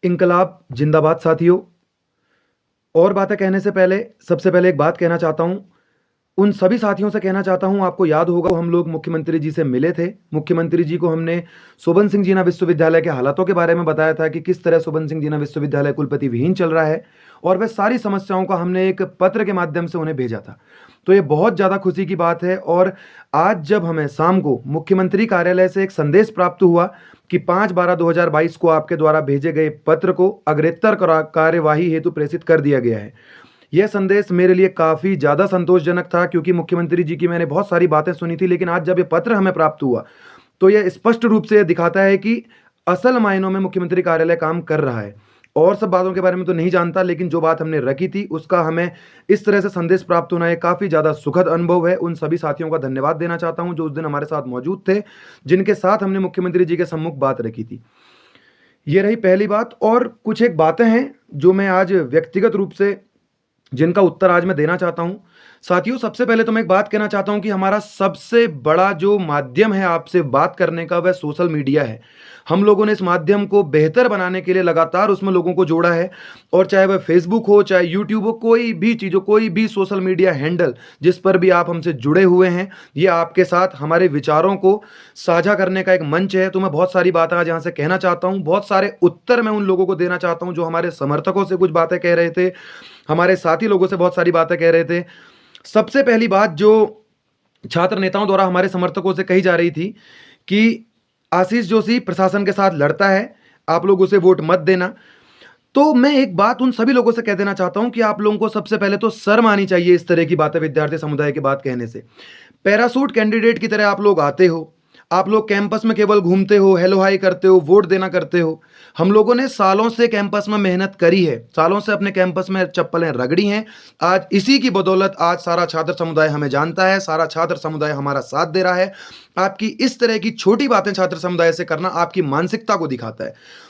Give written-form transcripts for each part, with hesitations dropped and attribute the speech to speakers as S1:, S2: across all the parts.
S1: इनकलाब जिंदाबाद साथियों। और बातें कहने से पहले सबसे पहले एक बात कहना चाहता हूं, उन सभी साथियों से कहना चाहता हूं, आपको याद होगा हम लोग मुख्यमंत्री जी से मिले थे। मुख्यमंत्री जी को हमने शोभन सिंह जीना विश्वविद्यालय के हालातों के बारे में बताया था कि किस तरह शोभन सिंह जीना विश्वविद्यालय कुलपति विहीन चल रहा है, और वह सारी समस्याओं का हमने एक पत्र के माध्यम से उन्हें भेजा था। तो ये बहुत ज़्यादा खुशी की बात है। और आज जब हमें शाम को मुख्यमंत्री कार्यालय से एक संदेश प्राप्त हुआ कि 5/12/2022 को आपके द्वारा भेजे गए पत्र को अग्रेतर कार्यवाही हेतु प्रेषित कर दिया गया है, यह संदेश मेरे लिए काफ़ी ज़्यादा संतोषजनक था, क्योंकि मुख्यमंत्री जी की मैंने बहुत सारी बातें सुनी थी, लेकिन आज जब ये पत्र हमें प्राप्त हुआ तो यह स्पष्ट रूप से दिखाता है कि असल मायनों में मुख्यमंत्री कार्यालय काम कर रहा है। और सब बातों के बारे में तो नहीं जानता, लेकिन जो बात हमने रखी थी उसका हमें इस तरह से संदेश प्राप्त होना है, काफ़ी ज़्यादा सुखद अनुभव है। उन सभी साथियों का धन्यवाद देना चाहता हूं जो उस दिन हमारे साथ मौजूद थे, जिनके साथ हमने मुख्यमंत्री जी के सम्मुख बात रखी थी। ये रही पहली बात। और कुछ एक बातें हैं जो मैं आज व्यक्तिगत रूप से जिनका उत्तर आज मैं देना चाहता हूं। साथियों, सबसे पहले तो मैं एक बात कहना चाहता हूं कि हमारा सबसे बड़ा जो माध्यम है आपसे बात करने का, वह सोशल मीडिया है। हम लोगों ने इस माध्यम को बेहतर बनाने के लिए लगातार उसमें लोगों को जोड़ा है, और चाहे वह फेसबुक हो, चाहे यूट्यूब हो, कोई भी चीज़ हो, कोई भी सोशल मीडिया हैंडल जिस पर भी आप हमसे जुड़े हुए हैं, ये आपके साथ हमारे विचारों को साझा करने का एक मंच है। तो मैं बहुत सारी बातें आज यहाँ से कहना चाहता हूँ, बहुत सारे उत्तर मैं उन लोगों को देना चाहता हूँ जो हमारे समर्थकों से कुछ बातें कह रहे थे, हमारे साथी लोगों से बहुत सारी बातें कह रहे थे। सबसे पहली बात जो छात्र नेताओं द्वारा हमारे समर्थकों से कही जा रही थी कि आशीष जोशी प्रशासन के साथ लड़ता है, आप लोग उसे वोट मत देना। तो मैं एक बात उन सभी लोगों से कह देना चाहता हूं कि आप लोगों को सबसे पहले तो शर्म आनी चाहिए इस तरह की बातें विद्यार्थी समुदाय की बात कहने से। पैरासूट कैंडिडेट की तरह आप लोग आते हो, आप लोग कैंपस में केवल घूमते हो, हेलो हाई करते हो, वोट देना करते हो। हम लोगों ने सालों से कैंपस में मेहनत करी है, सालों से अपने कैंपस में चप्पलें रगड़ी हैं। आज इसी की बदौलत आज सारा छात्र समुदाय हमें जानता है, सारा छात्र समुदाय हमारा साथ दे रहा है। आपकी इस तरह की छोटी बातें छात्र समुदाय से करना आपकी मानसिकता को दिखाता है।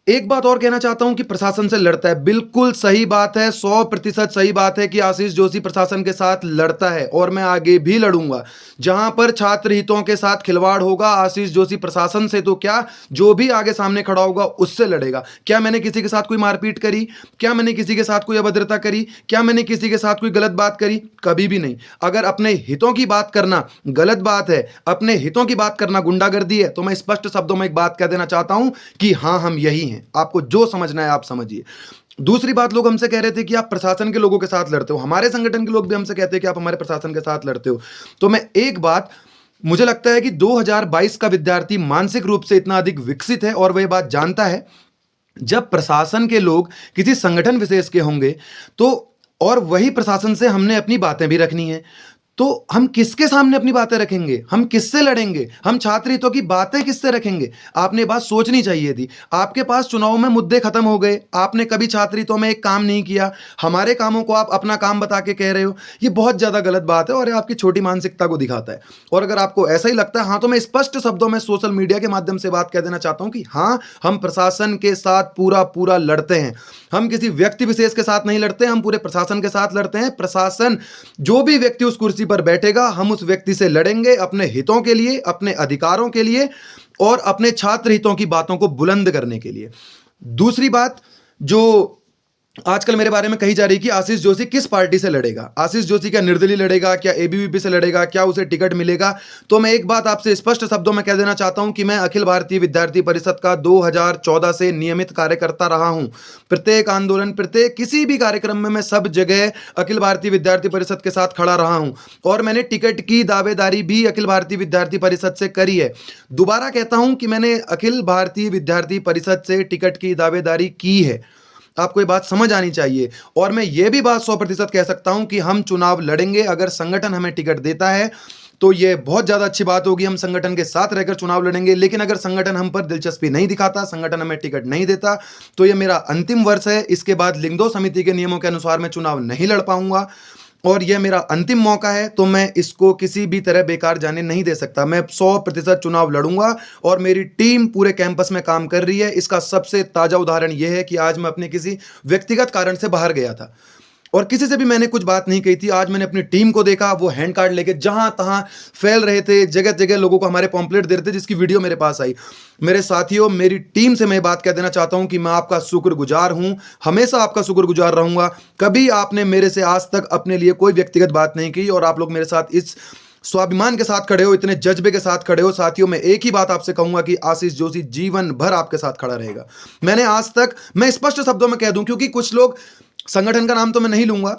S1: एक बात और कहना चाहता हूं कि प्रशासन से लड़ता है, बिल्कुल सही बात है, 100% सही बात है कि आशीष जोशी प्रशासन के साथ लड़ता है, और मैं आगे भी लड़ूंगा। जहां पर छात्र हितों के साथ खिलवाड़ होगा, आशीष जोशी प्रशासन से तो क्या, जो भी आगे सामने खड़ा होगा उससे लड़ेगा। क्या मैंने किसी के साथ कोई मारपीट करी? क्या मैंने किसी के साथ कोई अभद्रता करी? क्या मैंने किसी के साथ कोई गलत बात करी? कभी भी नहीं। अगर अपने हितों की बात करना गलत बात है, अपने हितों की बात करना गुंडागर्दी है, तो मैं स्पष्ट शब्दों में एक बात कह देना चाहता हूं कि हाँ, हम यही हैं। आपको जो समझना है आप समझिए। दूसरी बात, लोग हमसे कह रहे थे कि आप प्रशासन के लोगों के साथ लड़ते हो, हमारे संगठन के लोग भी हमसे कहते हैं कि आप हमारे प्रशासन के साथ लड़ते हो। तो मैं एक बात, मुझे लगता है कि 2022 का विद्यार्थी मानसिक रूप से इतना अधिक विकसित है और वह बात जानता है, जब प्रशासन के लोग किसी संगठन विशेष के होंगे तो, और वही प्रशासन से हमने अपनी बातें भी रखनी है, तो हम किसके सामने अपनी बातें रखेंगे? हम किससे लड़ेंगे? हम छात्र हितों की बातें किससे रखेंगे? आपने बात सोचनी चाहिए थी। आपके पास चुनाव में मुद्दे खत्म हो गए, आपने कभी छात्र हितों में एक काम नहीं किया, हमारे कामों को आप अपना काम बता के कह रहे हो। ये बहुत ज्यादा गलत बात है और ये आपकी छोटी मानसिकता को दिखाता है। और अगर आपको ऐसा ही लगता है, हाँ, तो मैं स्पष्ट शब्दों में सोशल मीडिया के माध्यम से बात कह देना चाहता हूं कि हाँ, हम प्रशासन के साथ पूरा लड़ते हैं। हम किसी व्यक्ति विशेष के साथ नहीं लड़ते, हम पूरे प्रशासन के साथ लड़ते हैं। प्रशासन, जो भी व्यक्ति उस कुर्सी पर बैठेगा, हम उस व्यक्ति से लड़ेंगे अपने हितों के लिए, अपने अधिकारों के लिए और अपने छात्र हितों की बातों को बुलंद करने के लिए। दूसरी बात जो आजकल मेरे बारे में कही जा रही है कि आशीष जोशी किस पार्टी से लड़ेगा, आशीष जोशी क्या निर्दलीय लड़ेगा, क्या एबीवीपी से लड़ेगा, क्या उसे टिकट मिलेगा? तो मैं एक बात आपसे स्पष्ट शब्दों में कह देना चाहता हूं कि मैं अखिल भारतीय विद्यार्थी परिषद का 2014 से नियमित कार्यकर्ता रहा हूं। प्रत्येक आंदोलन, प्रत्येक किसी भी कार्यक्रम में मैं सब जगह अखिल भारतीय विद्यार्थी परिषद के साथ खड़ा रहा हूं, और मैंने टिकट की दावेदारी भी अखिल भारतीय विद्यार्थी परिषद से करी है। दोबारा कहता हूं कि मैंने अखिल भारतीय विद्यार्थी परिषद से टिकट की दावेदारी की है। आपको ये बात समझ आनी चाहिए। और मैं ये भी बात 100% कह सकता हूं कि हम चुनाव लड़ेंगे। अगर संगठन हमें टिकट देता है तो ये बहुत ज़्यादा अच्छी बात होगी, हम संगठन के साथ रहकर चुनाव लड़ेंगे। लेकिन अगर संगठन हम पर दिलचस्पी नहीं दिखाता, संगठन हमें टिकट नहीं देता, तो ये मेरा अंतिम वर्ष है। इसके बाद लिंगदो समिति के नियमों के अनुसार मैं चुनाव नहीं लड़ पाऊंगा और यह मेरा अंतिम मौका है, तो मैं इसको किसी भी तरह बेकार जाने नहीं दे सकता। मैं 100% चुनाव लड़ूंगा और मेरी टीम पूरे कैंपस में काम कर रही है। इसका सबसे ताज़ा उदाहरण यह है कि आज मैं अपने किसी व्यक्तिगत कारण से बाहर गया था और किसी से भी मैंने कुछ बात नहीं कही थी। आज मैंने अपनी टीम को देखा, वो हैंड कार्ड लेके जहां तहां फैल रहे थे, जगह जगह लोगों को हमारे पॉम्पलेट दे रहे थे, जिसकी वीडियो मेरे पास आई। मेरे साथियों, मेरी टीम से मैं बात कह देना चाहता हूं कि मैं आपका शुक्रगुजार हूं, हमेशा आपका शुक्रगुजार रहूंगा। कभी आपने मेरे से आज तक अपने लिए कोई व्यक्तिगत बात नहीं की और आप लोग मेरे साथ इस स्वाभिमान के साथ खड़े हो, इतने जज्बे के साथ खड़े हो। साथियों, मैं एक ही बात आपसे कहूंगा कि आशीष जोशी जीवन भर आपके साथ खड़ा रहेगा। मैंने आज तक, मैं स्पष्ट शब्दों में कह दूं, क्योंकि कुछ लोग, संगठन का नाम तो मैं नहीं लूंगा,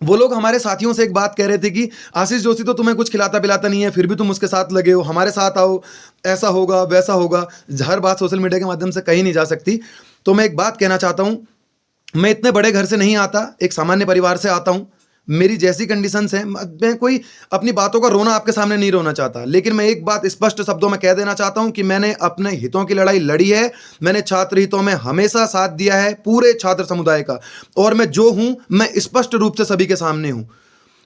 S1: वो लोग हमारे साथियों से एक बात कह रहे थे कि आशीष जोशी तो तुम्हें कुछ खिलाता पिलाता नहीं है, फिर भी तुम उसके साथ लगे हो, हमारे साथ आओ, ऐसा होगा वैसा होगा। हर बात सोशल मीडिया के माध्यम से कही नहीं जा सकती। तो मैं एक बात कहना चाहता हूं, मैं इतने बड़े घर से नहीं आता, एक सामान्य परिवार से आता हूं। मेरी जैसी कंडीशंस हैं, मैं कोई अपनी बातों का रोना आपके सामने नहीं रोना चाहता, लेकिन मैं एक बात स्पष्ट शब्दों में कह देना चाहता हूं कि मैंने अपने हितों की लड़ाई लड़ी है। मैंने छात्र हितों में हमेशा साथ दिया है, पूरे छात्र समुदाय का, और मैं जो हूं, मैं स्पष्ट रूप से सभी के सामने हूं।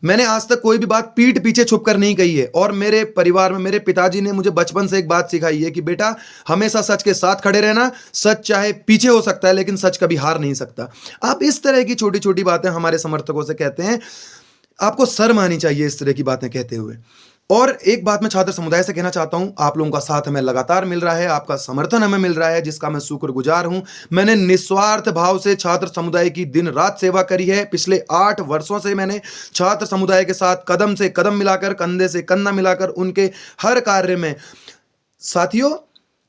S1: मैंने आज तक कोई भी बात पीठ पीछे छुप कर नहीं कही है। और मेरे परिवार में मेरे पिताजी ने मुझे बचपन से एक बात सिखाई है कि बेटा, हमेशा सच के साथ खड़े रहना। सच चाहे पीछे हो सकता है, लेकिन सच कभी हार नहीं सकता। आप इस तरह की छोटी छोटी बातें हमारे समर्थकों से कहते हैं, आपको शर्म आनी चाहिए इस तरह की बातें कहते हुए। और एक बात मैं छात्र समुदाय से कहना चाहता हूं, आप लोगों का साथ हमें लगातार मिल रहा है, आपका समर्थन हमें मिल रहा है, जिसका मैं शुक्रगुजार हूं। मैंने निस्वार्थ भाव से छात्र समुदाय की दिन रात सेवा करी है। पिछले 8 वर्षों से मैंने छात्र समुदाय के साथ कदम से कदम मिलाकर, कंधे से कंधा मिलाकर उनके हर कार्य में। साथियों,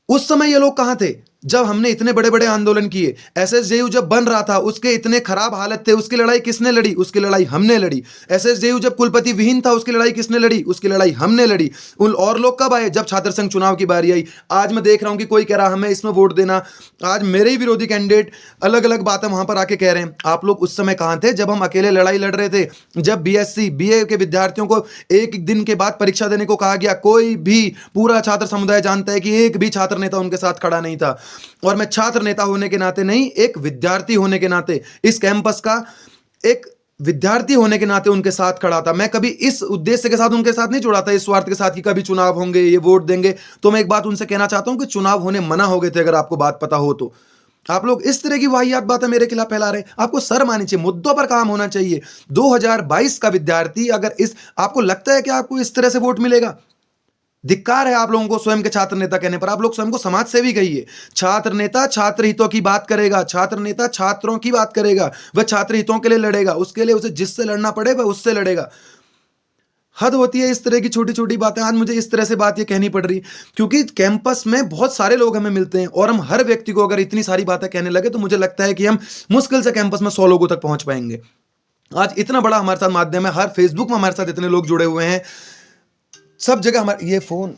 S1: उस समय ये लोग कहां थे जब हमने इतने बड़े बड़े आंदोलन किए? एसएसजेयू जब बन रहा था, उसके इतने खराब हालत थे, उसकी लड़ाई किसने लड़ी? उसकी लड़ाई हमने लड़ी। एसएसजेयू जब कुलपति विहीन था, उसकी लड़ाई किसने लड़ी? उसकी लड़ाई हमने लड़ी। और लोग कब आए? जब छात्र संघ चुनाव की बारी आई। आज मैं देख रहा हूं कि कोई कह रहा हमें इसमें वोट देना। आज मेरे ही विरोधी कैंडिडेट अलग अलग बातें वहां पर आके कह रहे हैं। आप लोग उस समय कहां थे जब हम अकेले लड़ाई लड़ रहे थे? जब बीएससी बीए के विद्यार्थियों को एक दिन के बाद परीक्षा देने को कहा गया, कोई भी, पूरा छात्र समुदाय जानता है कि एक भी छात्र नेता उनके साथ खड़ा नहीं था। और मैं छात्र नेता होने के नाते नहीं, एक विद्यार्थी होने के नाते, इस कैंपस का एक विद्यार्थी होने के नाते उनके साथ खड़ा था। मैं कभी इस उद्देश्य के साथ उनके साथ नहीं जुड़ा था, इस स्वार्थ के साथ कि कभी चुनाव होंगे, ये वोट देंगे। तो मैं एक बात उनसे कहना चाहता हूं कि चुनाव होने मना हो गए थे, अगर आपको बात पता हो तो। आप लोग इस तरह की वाहियात बातें मेरे खिलाफ फैला रहे हैं। आपको शर्म आनी चाहिए, मुद्दों पर काम होना चाहिए। 2022 का विद्यार्थी, अगर आपको लगता है कि आपको इस तरह से वोट मिलेगा, धिक्कार है आप लोगों को स्वयं के छात्र नेता कहने पर। आप लोग स्वयं को समाज सेवी कहिए। छात्र नेता छात्र हितों की बात करेगा, छात्र नेता छात्रों की बात करेगा, वह छात्र हितों के लिए लड़ेगा, उसके लिए उसे जिससे लड़ना पड़े वह उससे लड़ेगा। हद होती है इस तरह की छोटी छोटी बातें। आज मुझे इस तरह से बात ये कहनी पड़ रही क्योंकि कैंपस में बहुत सारे लोग हमें मिलते हैं, और हम हर व्यक्ति को अगर इतनी सारी बातें कहने लगे तो मुझे लगता है कि हम मुश्किल से कैंपस में 100 लोगों तक पहुंच पाएंगे। आज इतना बड़ा हमारे साथ माध्यम है, हर फेसबुक में हमारे साथ इतने लोग जुड़े हुए हैं, सब जगह हमारे, ये फोन,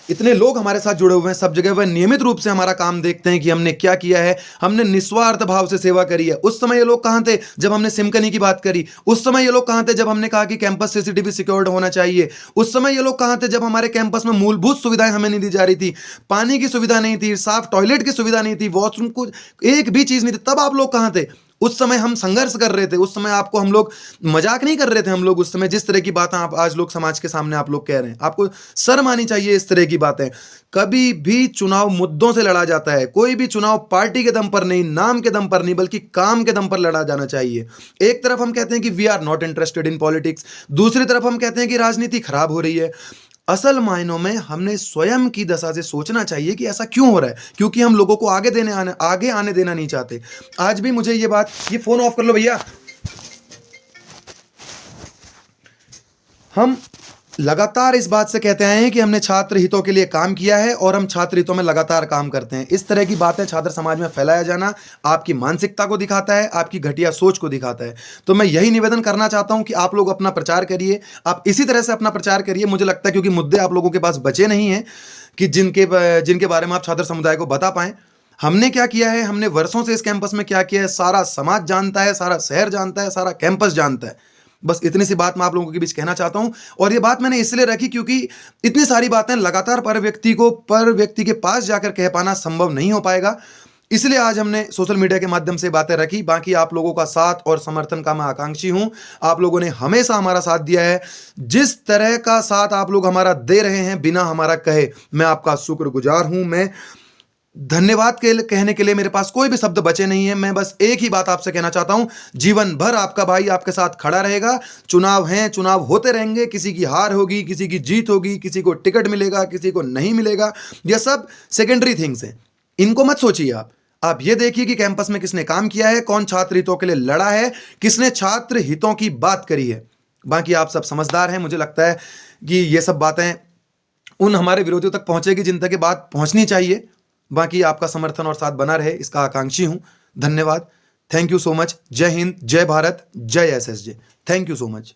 S1: इतने लोग हमारे साथ जुड़े हुए हैं सब जगह। वह नियमित रूप से हमारा काम देखते हैं कि हमने क्या किया है। हमने निस्वार्थ भाव से सेवा करी है। उस समय ये लोग कहां थे जब हमने सिमकनी की बात करी? उस समय ये लोग कहां थे जब हमने कहा कि कैंपस सीसीटीवी सिक्योर्ड होना चाहिए? उस समय ये लोग कहां थे जब हमारे कैंपस में मूलभूत सुविधाएं हमें नहीं दी जा रही थी? पानी की सुविधा नहीं थी, साफ टॉयलेट की सुविधा नहीं थी, वॉशरूम को एक भी चीज नहीं थी। तब आप लोग कहां थे? उस समय हम संघर्ष कर रहे थे। उस समय आपको हम लोग मजाक नहीं कर रहे थे। हम लोग उस समय जिस तरह की बातें आप आज लोग समाज के सामने आप लोग कह रहे हैं, आपको शर्म आनी चाहिए इस तरह की बातें। कभी भी चुनाव मुद्दों से लड़ा जाता है। कोई भी चुनाव पार्टी के दम पर नहीं, नाम के दम पर नहीं, बल्कि काम के दम पर लड़ा जाना चाहिए। एक तरफ हम कहते हैं कि we are not interested in politics, दूसरी तरफ हम कहते हैं कि राजनीति खराब हो रही है। असल मायनों में हमने स्वयं की दशा से सोचना चाहिए कि ऐसा क्यों हो रहा है, क्योंकि हम लोगों को आगे आने देना नहीं चाहते। आज भी मुझे ये बात, ये फोन ऑफ कर लो भैया। हम लगातार इस बात से कहते आए हैं कि हमने छात्र हितों के लिए काम किया है और हम छात्र हितों में लगातार काम करते हैं। इस तरह की बातें छात्र समाज में फैलाया जाना आपकी मानसिकता को दिखाता है, आपकी घटिया सोच को दिखाता है। तो मैं यही निवेदन करना चाहता हूं कि आप लोग अपना प्रचार करिए, आप इसी तरह से अपना प्रचार करिए। मुझे लगता है क्योंकि मुद्दे आप लोगों के पास बचे नहीं हैं कि जिनके बारे में आप छात्र समुदाय को बता पाएं। हमने क्या किया है, हमने वर्षों से इस कैंपस में क्या किया है, सारा समाज जानता है, सारा शहर जानता है, सारा कैंपस जानता है। बस इतनी सी बात मैं आप लोगों के बीच कहना चाहता हूं। और ये बात मैंने इसलिए रखी क्योंकि इतनी सारी बातें लगातार पर व्यक्ति के पास जाकर कह पाना संभव नहीं हो पाएगा। इसलिए आज हमने सोशल मीडिया के माध्यम से बातें रखी। बाकी आप लोगों का साथ और समर्थन का मैं आकांक्षी हूं। आप लोगों ने हमेशा हमारा साथ दिया है। जिस तरह का साथ आप लोग हमारा दे रहे हैं बिना हमारा कहे, मैं आपका शुक्रगुजार हूं। मैं धन्यवाद कहने के लिए मेरे पास कोई भी शब्द बचे नहीं है। मैं बस एक ही बात आपसे कहना चाहता हूं, जीवन भर आपका भाई आपके साथ खड़ा रहेगा। चुनाव हैं, चुनाव होते रहेंगे, किसी की हार होगी, किसी की जीत होगी, किसी को टिकट मिलेगा, किसी को नहीं मिलेगा, यह सब सेकेंडरी थिंग्स हैं, इनको मत सोचिए। आप ये देखिए कि कैंपस में किसने काम किया है, कौन छात्र हितों के लिए लड़ा है, किसने छात्र हितों की बात करी है। बाकी आप सब समझदार हैं, मुझे लगता है कि ये सब बातें उन हमारे विरोधियों तक पहुंचेगी जिन तक ये बात पहुंचनी चाहिए। बाकी आपका समर्थन और साथ बना रहे, इसका आकांक्षी हूं। धन्यवाद, थैंक यू सो मच। जय हिंद, जय भारत, जय SSJ. Thank you so much.